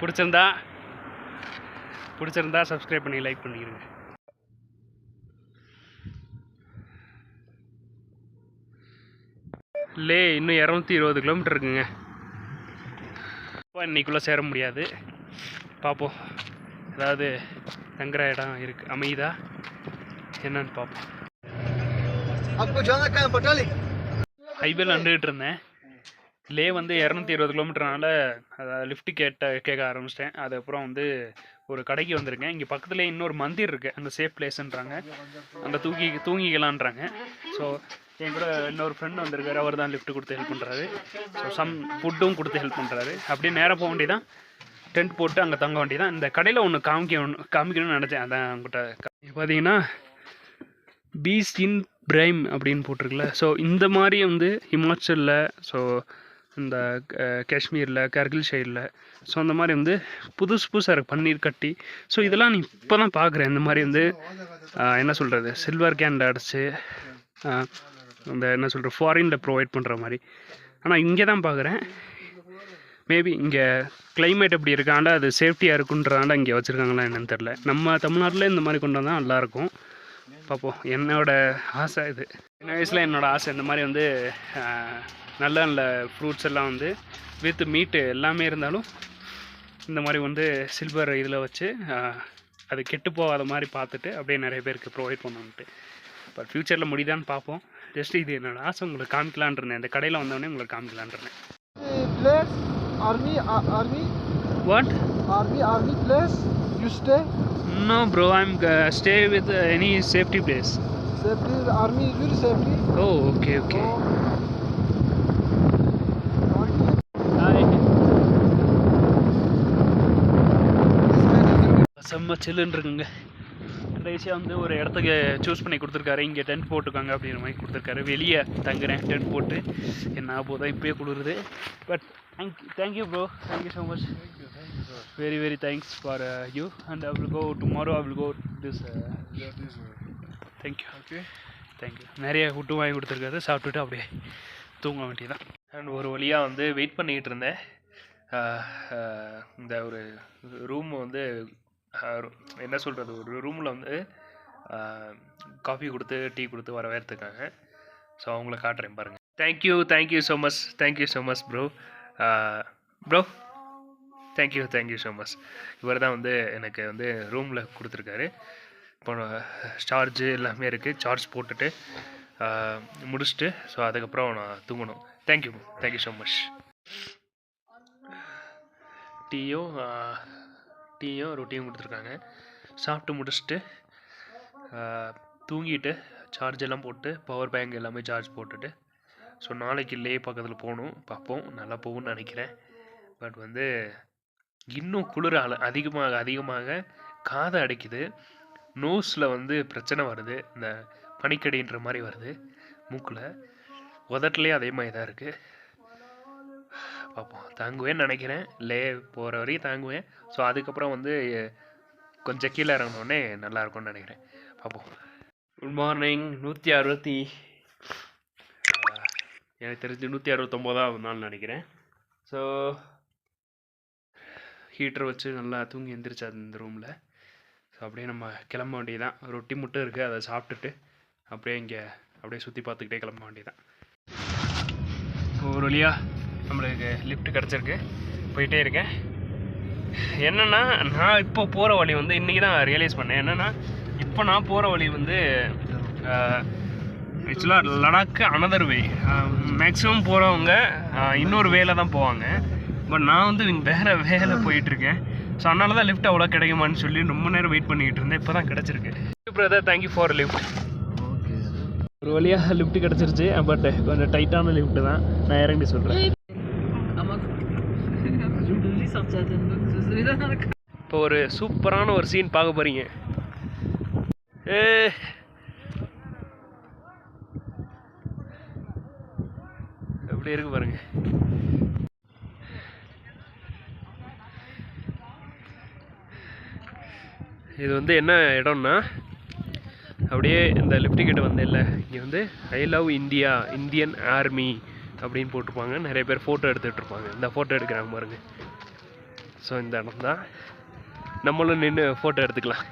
பிடிச்சிருந்தா சப்ஸ்கிரைப் பண்ணி லைக் பண்ணிடுங்க. லே இன்னும் 220 கிலோமீட்டர் இருக்குங்க. இப்போ இன்னைக்குள்ளே சேர முடியாது, பார்ப்போம். ஏதாவது தங்குற இடம் இருக்குது, அமைதா என்னன்னு பார்ப்போம். ஹைவேல நின்றுட்டு இருந்தேன். லே வந்து 220 கிலோமீட்டர்னால லிஃப்ட் கேட்க ஆரம்பிச்சிட்டேன். அதுக்கப்புறம் வந்து ஒரு கடைக்கு வந்திருக்கேன். இங்கே பக்கத்துலேயே இன்னொரு மந்திர் இருக்குது, அந்த சேஃப் பிளேஸ்ன்றாங்க, அங்கே தூங்கிக்கலான்றாங்க. ஸோ என் கூட இன்னொரு ஃப்ரெண்ட் வந்திருக்காரு, அவர் தான் லிஃப்ட் கொடுத்து ஹெல்ப் பண்ணுறாரு. ஸோ சம் ஃபுட்டும் கொடுத்து ஹெல்ப் பண்ணுறாரு. அப்படியே நேராக போக வேண்டியதான், டென்ட் போட்டு அங்கே தங்க வேண்டியதான். இந்த கடையில் ஒன்று காமிக்கணும்னு நினச்சேன், அதான் உங்கள்கிட்ட. பார்த்தீங்கன்னா பீச் இன் பிரைம் அப்படின்னு போட்டிருக்குல்ல. ஸோ இந்த மாதிரி வந்து ஹிமாச்சலில், ஸோ இந்த காஷ்மீரில், கர்கில் சைடில், ஸோ அந்த மாதிரி வந்து புதுசாக இருக்குது பன்னீர் கட்டி. ஸோ இதெல்லாம் நீ இப்போ தான் பார்க்குறேன். இந்த மாதிரி வந்து என்ன சொல்கிறது, சில்வர் கேனில் அடிச்சு அந்த என்ன சொல்கிற ஃபாரினில் ப்ரொவைட் பண்ணுற மாதிரி. ஆனால் இங்கே தான் பார்க்குறேன். மேபி இங்கே கிளைமேட் எப்படி இருக்காண்டா அது சேஃப்டியாக இருக்குன்றதாண்டா இங்கே வச்சுருக்காங்களா என்னன்னு தெரில. நம்ம தமிழ்நாட்டில் இந்த மாதிரி கொண்டு வந்தால் நல்லாயிருக்கும். பார்ப்போம். என்னோடய ஆசை இது, சின்ன வயசில் என்னோடய ஆசை இந்த மாதிரி வந்து நல்ல நல்ல ஃப்ரூட்ஸ் எல்லாம் வந்து வித் மீட்டு எல்லாமே இருந்தாலும் இந்த மாதிரி வந்து சில்வர் இதில் வச்சு அது கெட்டு போகாத மாதிரி பார்த்துட்டு அப்படியே நிறைய பேருக்கு ப்ரொவைட் பண்ணணுன்ட்டு. பட் ஃப்யூச்சரில் முடியுதான்னு பார்ப்போம். ஜஸ்ட் இது என்னோடய ஆசை, உங்களுக்கு காமிக்கலான் இருந்தேன். இந்த கடையில் வந்தோடனே உங்களுக்கு காமிக்கலான் இருந்தேன். What? Army place? You stay? No bro, I'm stay with any safety place. Safety, army is very safety. Oh, okay. செம்ம சில்லுன்னு இருக்குங்க. கடைசியாக வந்து ஒரு இடத்துக்கு சூஸ் பண்ணி கொடுத்துருக்காரு. இங்கே டென்ட் போட்டுக்காங்க அப்படிங்கிற மாதிரி கொடுத்துருக்காரு. வெளியே தங்குறேன் டென்ட் போட்டு. என்ன போதும் இப்போயே கொடுக்குறது. But thank you bro, thank you so much. Very very thanks for you, and I will go tomorrow. I will go this thank you. Okay, thank you. நிறைய ஃபுட்டு வாங்கி கொடுத்துருக்காரு. சாப்பிட்டுட்டு அப்படியே தூங்க வேண்டியதான். அண்ட் ஒரு வழியாக வந்து வெயிட் பண்ணிக்கிட்டு இருந்தேன். இந்த ஒரு ரூம் வந்து என்ன சொல்கிறது, ஒரு ரூமில் வந்து காஃபி கொடுத்து டீ கொடுத்து வரவேற்றுக்காங்க. ஸோ அவங்கள காட்டுறேன் பாருங்கள். Thank you so much bro thank you so much. இவர் தான் வந்து எனக்கு வந்து ரூமில் கொடுத்துருக்காரு. இப்போ சார்ஜு எல்லாமே இருக்குது. சார்ஜ் போட்டுட்டு முடிச்சுட்டு ஸோ அதுக்கப்புறம் நான் தூங்கணும். Thank you so much. டீயும் ரொட்டியும் கொடுத்துருக்காங்க. சாப்பிட்டு முடிச்சுட்டு தூங்கிட்டு சார்ஜ் எல்லாம் போட்டு பவர் பேங்க் எல்லாமே சார்ஜ் போட்டுட்டு ஸோ நாளைக்கு லே பக்கத்தில் போகணும். பார்ப்போம், நல்லா போகும்னு நினைக்கிறேன். பட் வந்து இன்னும் குளிர் அதிகமாக காதை அடைக்குது. நோஸில் வந்து பிரச்சனை வருது, இந்த பனிக்கடின்ற மாதிரி வருது மூக்கில். உதட்டுலேயே அதே மாதிரி தான் இருக்குது. பார்ப்போம், தாங்குவேன்னு நினைக்கிறேன். லே போகிற வரையும் தாங்குவேன். ஸோ அதுக்கப்புறம் வந்து கொஞ்சம் கீழே இறங்கினோடனே நல்லாயிருக்கும்னு நினைக்கிறேன். பார்ப்போம். Good morning. 160 எனக்கு தெரிஞ்சு 169வது நாள் நினைக்கிறேன். ஸோ ஹீட்டர் வச்சு நல்லா தூங்கி எழுந்திரிச்சா இந்த ரூமில். ஸோ அப்படியே நம்ம கிளம்ப வேண்டியதான். ரொட்டி மட்டும் இருக்குது, அதை சாப்பிட்டுட்டு அப்படியே சுற்றி பார்த்துக்கிட்டே கிளம்ப வேண்டியதான். ஒரு வழியாக நம்மளுக்கு லிஃப்ட் கிடச்சிருக்கு, போயிட்டே இருக்கேன். என்னென்னா நான் இப்போ போகிற வழி வந்து இன்றைக்கி தான் ரியலைஸ் பண்ணேன். என்னென்னா இப்போ நான் போகிற வழி வந்து ஆக்சுவலாக லடாக்கு அனதர் வே. மேக்ஸிமம் போகிறவங்க இன்னொரு வேலை தான் போவாங்க. பட் நான் வந்து வேறு வேலை போயிட்டுருக்கேன். ஸோ அதனால தான் லிஃப்ட் அவ்வளோ கிடைக்குமான்னு சொல்லி ரொம்ப நேரம் வெயிட் பண்ணிக்கிட்டு இருந்தேன். இப்போ தான் கிடச்சிருக்கு. Brother, thank you for lift. ஒரு வழியாக லிஃப்ட் கிடச்சிருச்சு. பட் கொஞ்சம் டைட்டான லிஃப்ட் தான். நான் இறங்கி சொல்கிறேன். இப்போ ஒரு சூப்பரான ஒரு சீன் பார்க்க போகிறீங்க. எப்படி இருக்கு பாருங்க. இது வந்து என்ன இடம்னா, அப்படியே இந்த லிஃப்ட் கிட்ட வந்தேன்ல, இங்கே வந்து I love India, Indian army அப்படின்னு போட்டிருப்பாங்க. நிறைய பேர் ஃபோட்டோ எடுத்துகிட்டு இருப்பாங்க. இந்த ஃபோட்டோ எடுக்கிறாங்க பாருங்க. ஸோ இந்த இடம் தான். நம்மளும் நின்று ஃபோட்டோ எடுத்துக்கலாம்.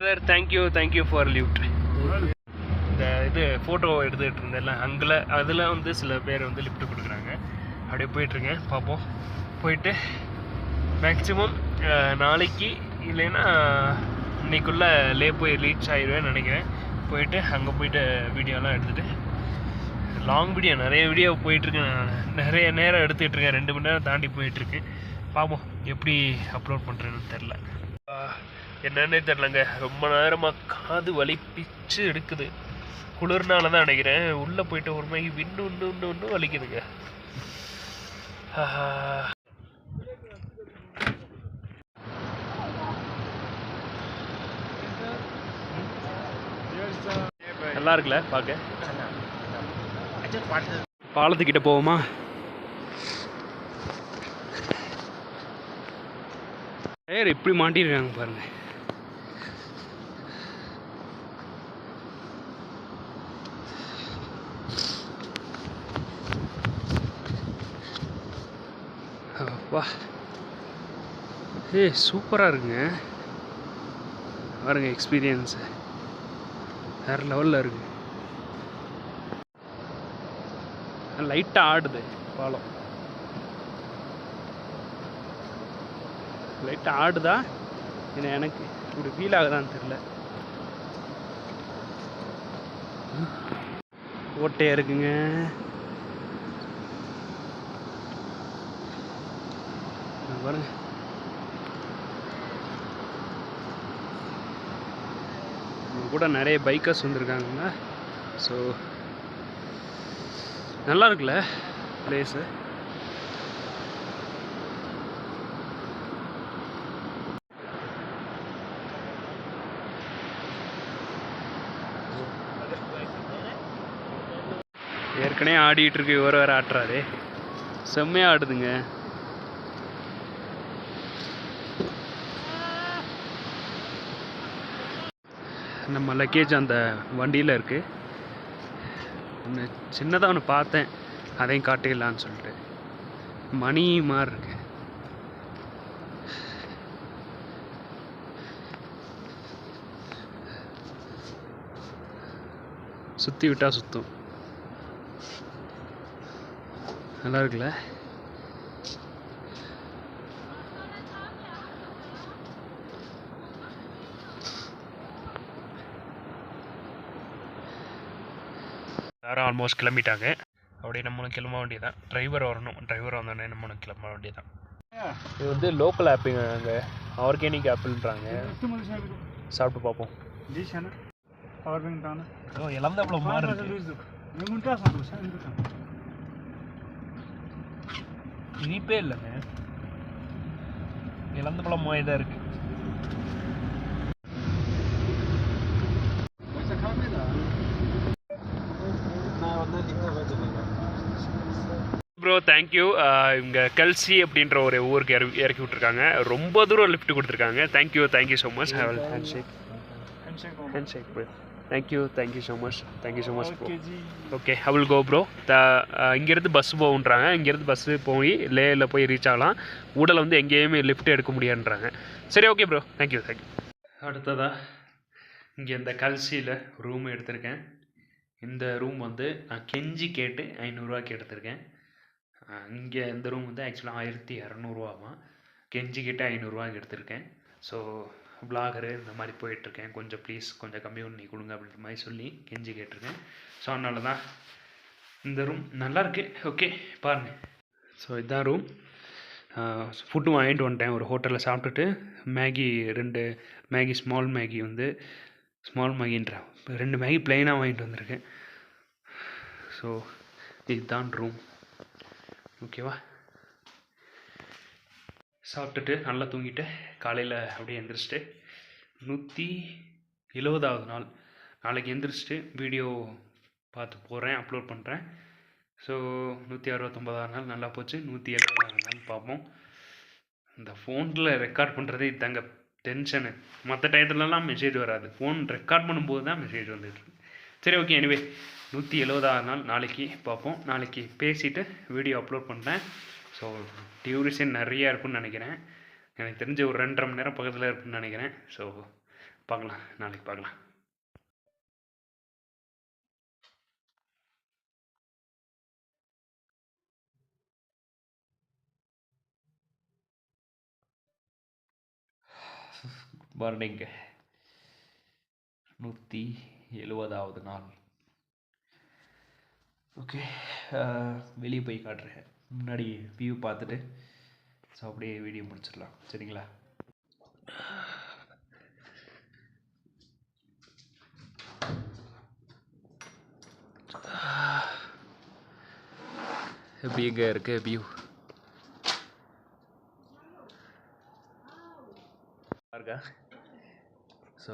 Sir, thank you for lift. இந்த இது ஃபோட்டோ எடுத்துகிட்டு இருந்தேன்ல, அதில் வந்து சில பேர் வந்து லிஃப்ட் கொடுக்குறாங்க. அப்படியே போயிட்டுருக்கேன். பார்ப்போம். போயிட்டு மேக்ஸிமம் நாளைக்கு இல்லைன்னா இன்னைக்குள்ளே லே போய் ரீச் ஆகிடுவேன்னு நினைக்கிறேன். போயிட்டு அங்கே போயிட்டு வீடியோலாம் எடுத்துகிட்டு லாங் வீடியோ நிறைய வீடியோ போயிட்டுருக்கேன். நான் நிறைய நேரம் எடுத்துகிட்ருக்கேன். 2 மணி நேரம் தாண்டி போயிட்டுருக்கு. பார்ப்போம் எப்படி அப்லோட் பண்ணுறேன்னு தெரில. என்னன்னே தெரிலங்க. ரொம்ப நேரமாக காது வலி பிச்சு எடுக்குது. குளிர்னால தான் நினைக்கிறேன். உள்ளே போயிட்டு ஒரு மாதிரி இன்னும் வலிக்குதுங்க. நல்லா இருக்குல்ல பார்க்க. பாலத்துக்கிட்ட போவோமா? டயர் இப்படி மாட்டிருக்காங்க பாருங்க. வா, சூப்பராக இருக்குங்க. பாருங்க, எக்ஸ்பீரியன்ஸு வேறு லெவலில் இருக்குது. லைட்டாக ஆடுது பாலம். லைட்டாக ஆடுதா இல்லை எனக்கு இப்படி ஃபீல் ஆகுதான்னு தெரில. ஓட்டையாக இருக்குங்க. பாருங்க, கூட நிறைய பைக்கர்ஸ் வந்திருக்காங்க. ஸோ நல்லா இருக்குல்ல பிளேஸு. ஏற்கனவே ஆடிட்டு இருக்கு, இவர் வேறு ஆட்டுறாரு. செம்மையாக ஆடுதுங்க. நம்ம லக்கேஜ் அந்த வண்டியில் இருக்குது. ஒன்று சின்னதாக ஒன்று பார்த்தேன், அதையும் காட்டிடலான்னு சொல்லிட்டு. மணி மாதிரி இருக்கு. சுற்றி விட்டால் சுற்றும். நல்லா இருக்குல்ல? எல்லாரும் ஆல்மோஸ்ட் கிளம்பிட்டாங்க. அப்படியே நம்மளும் கிளம்ப வேண்டியதான். டிரைவர் வரணும். டிரைவர் வந்தோடனே நம்மளும் கிளம்ப வேண்டியதான். இது வந்து லோக்கல் ஆப்பிங்க. அங்கே ஆர்கானிக் ஆப்பிள்ன்றாங்க. சாப்பிட்டு பார்ப்போம். இளந்தப்பழம் மாதிரி இருக்கு. இனிப்பே இல்லைங்க, இளந்தப்பழம் மாதிரி தான் இருக்கு. Bro thank you. இங்கே கல்சி அப்படின்ற ஒரு ஊருக்கு இறக்கி விட்ருக்காங்க. ரொம்ப தூரம் லிஃப்ட் கொடுத்துருக்காங்க. Thank you so much. Handshake bro. Thank you so much bro. Okay, I will go bro. இங்கேருந்து பஸ் போகுன்றாங்க. இங்கேருந்து பஸ்ஸு போய் லேயில் போய் ரீச் ஆகலாம். ஊடலை வந்து எங்கேயுமே லிஃப்ட் எடுக்க முடியாதுன்றாங்க. சரி, ஓகே ப்ரோ. தேங்க்யூ. அடுத்ததாக இங்கே இந்த கல்சியில் ரூம் எடுத்திருக்கேன். இந்த ரூம் வந்து நான் கெஞ்சி கேட்டு 500 ரூபாய்க்கு எடுத்திருக்கேன். இங்கே இந்த ரூம் வந்து ஆக்சுவலாக 1200 ரூபாவாம். கெஞ்சி கேட்டு 500 ரூபாய்க்கு எடுத்திருக்கேன். ஸோ வ்ளாகரு இந்த மாதிரி போயிட்டுருக்கேன். கொஞ்சம் ப்ளீஸ் கொஞ்சம் கம்மி பண்ணி கொடுங்க அப்படின்ற மாதிரி சொல்லி கெஞ்சி கேட்டிருக்கேன். ஸோ அதனால தான் இந்த ரூம் நல்லாயிருக்கு. ஓகே, பாருங்கள். ஸோ இதுதான் ரூம். ஃபுட்டும் வாங்கிட்டு வந்துட்டேன். ஒரு ஹோட்டலில் சாப்பிட்டுட்டு மேகி 2 மேகி ஸ்மால் மேகி வந்து ஸ்மால் மேகின்ற 2 மேகி ப்ளைனாக வாங்கிட்டு வந்திருக்கேன். ஸோ இதுதான் ரூம். ஓகேவா? சாப்பிட்டுட்டு நல்லா தூங்கிட்டு காலையில் அப்படியே எந்திரிச்சிட்டு 170வது நாள் நாளைக்கு எந்திரிச்சிட்டு வீடியோ பார்த்து போகிறேன், அப்லோட் பண்ணுறேன். ஸோ 169வது நாள் நல்லா போச்சு. 170வது நாள் பார்ப்போம். இந்த ஃபோனில் ரெக்கார்ட் பண்ணுறதே இதாங்க டென்ஷனு. மற்ற டயத்துலலாம் மெசேஜ் வராது. ஃபோன் ரெக்கார்ட் பண்ணும்போது தான் மெசேஜ் வந்துட்டுருக்கு. சரி, ஓகே. எனிவே 170வது நாள் நாளைக்கு பார்ப்போம். நாளைக்கு பேசிவிட்டு வீடியோ அப்லோட் பண்ணுறேன். ஸோ டியூரேஷன் நிறையா இருக்குன்னு நினைக்கிறேன். எனக்கு தெரிஞ்ச ஒரு 2.5 மணி நேரம் பக்கத்தில் இருக்குன்னு நினைக்கிறேன். ஸோ பார்க்கலாம், நாளைக்கு பார்க்கலாம். Good morning. 70வது நாள். ஓகே, வெளியே போய் காட்டுறேன். முன்னாடி வியூ பார்த்துட்டு ஸோ அப்படியே வீடியோ முடிச்சிடலாம், சரிங்களா? எப்படி எங்கே இருக்கு வியூ இருக்கா? ஸோ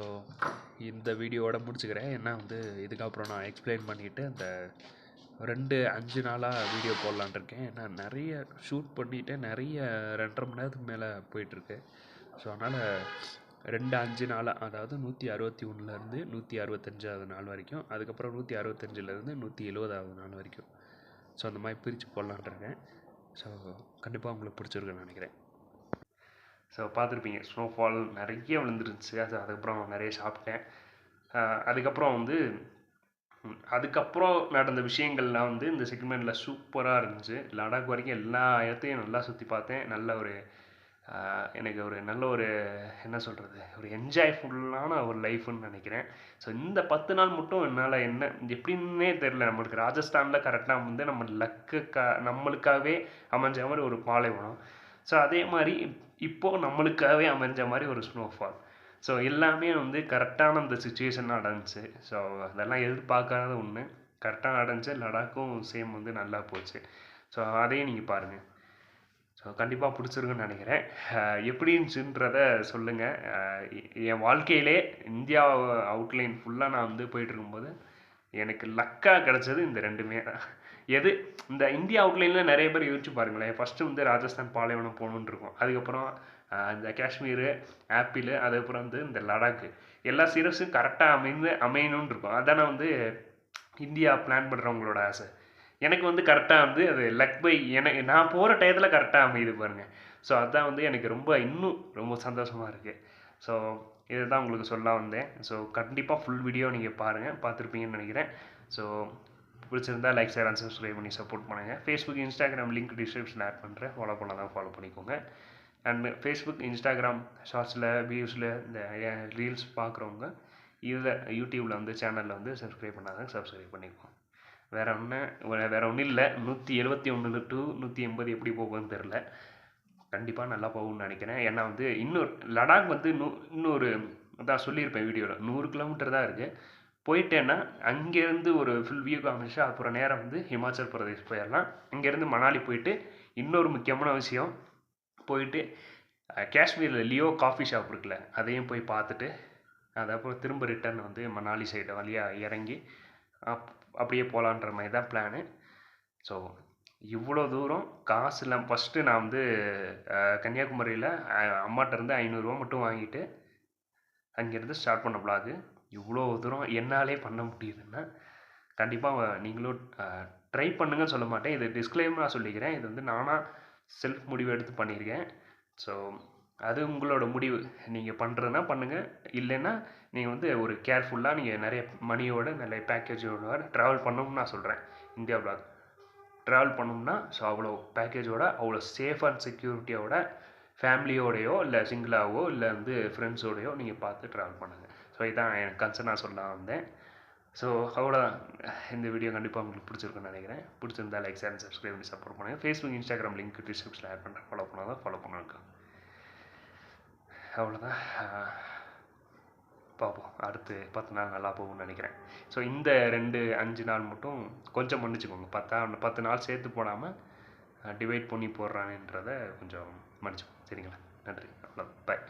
இந்த வீடியோவோட முடிச்சுக்கிறேன். ஏன்னா வந்து இதுக்கப்புறம் நான் எக்ஸ்பிளைன் பண்ணிவிட்டு அந்த 2-5 நாளாக வீடியோ போடலான் இருக்கேன். ஏன்னா நிறைய ஷூட் பண்ணிவிட்டு நிறைய 2.5 மணி நேரத்துக்கு மேலே போயிட்டுருக்கு. ஸோ அதனால் 2-5 நாளாக, அதாவது 161லேருந்து 165வது நாள் வரைக்கும், அதுக்கப்புறம் 165லேருந்து 170வது நாள் வரைக்கும், ஸோ அந்த மாதிரி பிரித்து போடலான் இருக்கேன். ஸோ கண்டிப்பாக உங்களுக்கு பிடிச்சிருக்குன்னு நினைக்கிறேன். ஸோ பார்த்துருப்பீங்க, ஸ்னோஃபால் நிறைய விழுந்துருந்துச்சு. அதுக்கப்புறம் நிறைய சாப்பிட்டேன். அதுக்கப்புறம் வந்து அதுக்கப்புறம் நடந்த விஷயங்கள்லாம் வந்து இந்த செக்மெண்ட்டில் சூப்பராக இருந்துச்சு. லடாக் வரைக்கும் எல்லா இடத்தையும் நல்லா சுற்றி பார்த்தேன். நல்ல ஒரு எனக்கு ஒரு நல்ல ஒரு என்ன சொல்கிறது, ஒரு என்ஜாய்ஃபுல்லான ஒரு லைஃப்னு நினைக்கிறேன். ஸோ இந்த 10 நாள் மட்டும் என்னால் என்ன எப்படின்னே தெரில. நம்மளுக்கு ராஜஸ்தானில் கரெக்டாக வந்து நம்ம நம்மளுக்காகவே அமைஞ்ச மாதிரி ஒரு பாலைவனம். ஸோ அதே மாதிரி இப்போது நம்மளுக்காகவே அமைஞ்ச மாதிரி ஒரு ஸ்னோஃபால். ஸோ எல்லாமே வந்து கரெக்டான அந்த சுச்சுவேஷன் நடந்துச்சு. ஸோ அதெல்லாம் எதிர்பார்க்காத ஒன்று கரெக்டாக நடந்துச்சு. லடாக்கும் சேம் வந்து நல்லா போச்சு. ஸோ அதையும் நீங்கள் பாருங்கள். ஸோ கண்டிப்பாக பிடிச்சிருக்குன்னு நினைக்கிறேன். எப்படி இருந்துச்சுன்றத சொல்லுங்கள். என் வாழ்க்கையிலே இந்தியா அவுட்லைன் ஃபுல்லாக நான் வந்து போயிட்டுருக்கும்போது எனக்கு லக்காக கிடச்சது இந்த 2மே தான். எது இந்த இந்தியா அவுட்லைனில் நிறைய பேர் யோசிச்சு பாருங்களேன். ஃபஸ்ட்டு வந்து ராஜஸ்தான் பாலைவனம் போகணுன்னு இருக்கும். அதுக்கப்புறம் இந்த காஷ்மீர், ஆப்பிள், அதுக்கப்புறம் வந்து இந்த லடாக்கு, எல்லா சீரஸும் கரெக்டாக அமையணும்னு இருக்கும். அதானே வந்து இந்தியா பிளான் பண்ணுறவங்களோட ஆசை. எனக்கு வந்து கரெக்டாக வந்து அது லக் பை எனக்கு நான் போகிற டயத்தில் கரெக்டாக அமையுது பாருங்கள். ஸோ அதுதான் வந்து எனக்கு இன்னும் ரொம்ப சந்தோஷமாக இருக்குது. ஸோ இதை தான் உங்களுக்கு சொல்ல வந்தேன். ஸோ கண்டிப்பாக ஃபுல் வீடியோ நீங்கள் பாருங்கள், பார்த்துருப்பீங்கன்னு நினைக்கிறேன். ஸோ பிடிச்சிருந்தா லைக், ஷேர் அண்ட் சப்ஸ்கிரைப் பண்ணி சப்போர்ட் பண்ணுங்கள். ஃபேஸ்புக், இன்ஸ்டாகிராம் லிங்க் டிஸ்கிரிப்ஷனில் ஆட் பண்ணுறேன். ஃபாலோ பண்ணால் ஃபாலோ பண்ணிக்கோங்க. அண்ட் ஃபேஸ்புக், இன்ஸ்டாகிராம் ஷார்ட்ஸில், வியூஸில், இந்த ரீல்ஸ் பார்க்குறவங்க இதில் யூடியூப்பில் வந்து சேனலில் வந்து சப்ஸ்கிரைப் பண்ணாங்க, சப்ஸ்கிரைப் பண்ணிக்கோங்க. வேறு ஒன்றும் இல்லை. 171 to 180 எப்படி போகுதுன்னு தெரில. கண்டிப்பாக நல்லா போகும்னு நினைக்கிறேன். ஏன்னா வந்து இன்னொரு லடாக் வந்து இன்னொரு அதான் சொல்லியிருப்பேன் வீடியோவில், 100 கிலோமீட்டர் தான் இருக்குது. போயிட்டேன்னா அங்கேருந்து ஒரு ஃபுல் வியூ காமிச்சு அப்புறம் நேரம் வந்து ஹிமாச்சல் பிரதேஷ் போயிடலாம். இங்கேருந்து மணாலி போயிட்டு இன்னொரு முக்கியமான விஷயம், போயிட்டு காஷ்மீரில் லியோ காஃபி ஷாப் இருக்குல்ல, அதையும் போய் பார்த்துட்டு அதுக்கப்புறம் திரும்ப ரிட்டர்ன் வந்து மணாலி சைடு வழியாக இறங்கி அப்படியே போகலான்ற மாதிரி தான் பிளானு. ஸோ இவ்வளோ தூரம் காசு இல்லாமல் ஃபஸ்ட்டு நான் வந்து கன்னியாகுமரியில் அம்மாட்டேருந்து 500 ரூபா மட்டும் வாங்கிட்டு அங்கேருந்து ஸ்டார்ட் பண்ண vlog. இவ்வளோ தூரம் என்னாலே பண்ண முடியுதுன்னா கண்டிப்பாக நீங்களும் ட்ரை பண்ணுங்கன்னு சொல்ல மாட்டேன். இது டிஸ்க்ளைமராக சொல்லிக்கிறேன். இது வந்து நானாக செல்ஃப் முடிவு எடுத்து பண்ணியிருக்கேன். ஸோ அது உங்களோட முடிவு. நீங்கள் பண்ணுறதுனா பண்ணுங்கள், இல்லைன்னா நீங்கள் வந்து ஒரு கேர்ஃபுல்லாக நீங்கள் நிறைய மணியோட நிறைய பேக்கேஜோட ட்ராவல் பண்ணணும்னு நான் சொல்கிறேன். இந்தியா vlog ட்ராவல் பண்ணோம்னா ஸோ அவ்வளோ பேக்கேஜோட, அவ்வளோ சேஃப் அண்ட் செக்யூரிட்டியோட, ஃபேமிலியோடையோ இல்லை சிங்கிளாகவோ இல்லை வந்து ஃப்ரெண்ட்ஸோடையோ நீங்கள் பார்த்து ட்ராவல் பண்ணுங்கள். ஸோ இதான் எனக்கு கன்சர்னாக சொல்ல வந்தேன். ஸோ அவ்வளோதான். இந்த வீடியோ கண்டிப்பாக உங்களுக்கு பிடிச்சிருக்குன்னு நினைக்கிறேன். பிடிச்சிருந்தா லைக், ஷேர் அண்ட் சப்ஸ்கிரைப் பண்ணி சப்போர்ட் பண்ணுங்கள். ஃபேஸ்புக், இன்ஸ்டாகிராம் லிங்க் டிஸ்கிரிப்ஷனில் ஆட் பண்ணுறேன். ஃபாலோ பண்ணாதான் ஃபாலோ பண்ணுங்க. அவ்வளோதான். பார்ப்போம், அடுத்து 10 நாள் நல்லா போகும்னு நினைக்கிறேன். ஸோ இந்த 2-5 நாள் மட்டும் கொஞ்சம் மன்னிச்சுக்கோங்க. 10 நாள் சேர்த்து போடாமல் டிவைட் பண்ணி போடுறானேன்றதை கொஞ்சம் மன்னிச்சுக்கோங்க, சரிங்களா? நன்றி, அவ்வளோதான், பாய்.